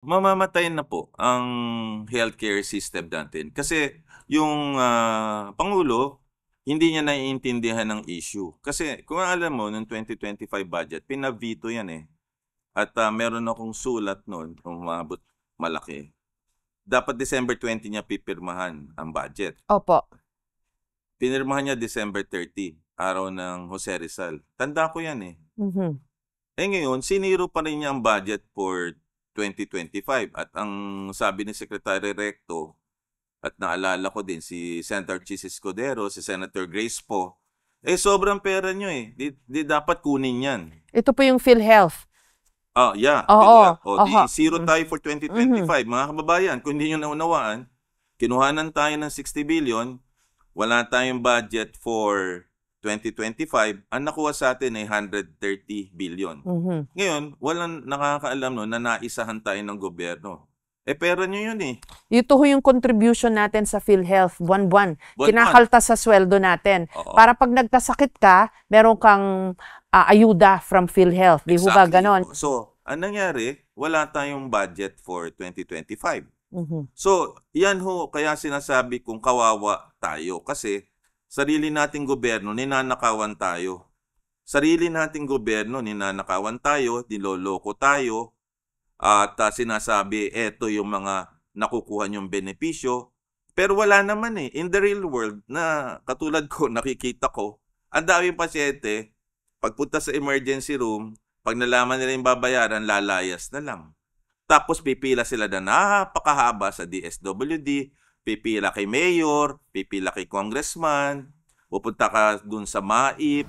mamamatay na po ang healthcare system natin. Kasi yung Pangulo, hindi niya naiintindihan ng issue. Kasi kung alam mo, noong 2025 budget, pinavito yan eh. At meron akong sulat noon, umabot malaki. Dapat December 20 niya pipirmahan ang budget. Opo. Pinirmahan niya December 30, araw ng Jose Rizal. Tanda ko yan eh. Mhm. Eh ngayon, siniro pa rin niya ang budget for 2025. At ang sabi ni Secretary Recto, at naalala ko din si Senator Chis Escudero, si Senator Grace Poe, sobrang pera nyo eh. Di dapat kunin yan. Ito po yung PhilHealth. Yeah. Oo. Di zero tayo for 2025. Mga kababayan, kung hindi nyo naunawaan, kinuhanan tayo ng 60 billion, wala tayong budget for 2025, ang nakuha sa atin ay 130 billion. Ngayon, walang nakakaalam no, na naisahan tayo ng gobyerno. Pera nyo yun eh. Ito ho yung contribution natin sa PhilHealth, buwan-buwan. Buwan-buwan. Kinakaltas sa sweldo natin. Oo. Para pag nagkasakit ka, meron kang ayuda from PhilHealth. Di ho ba ganon? So, ang nangyari, wala tayong budget for 2025. Mhm. So, yan ho, kaya sinasabi kong kawawa tayo. Kasi, sarili nating gobyerno, ninanakawan tayo. Sarili nating gobyerno, ninanakawan tayo, niloloko tayo, at sinasabi, eto yung mga nakukuha niyong benepisyo. Pero wala naman eh. In the real world, na katulad ko, nakikita ko, ang daming pasyente, pagpunta sa emergency room, pag nalaman nila yung babayaran, lalayas na lang. Tapos pipila sila na napakahaba sa DSWD, pipila kay mayor, pipila kay congressman, pupunta ka dun sa MAIP,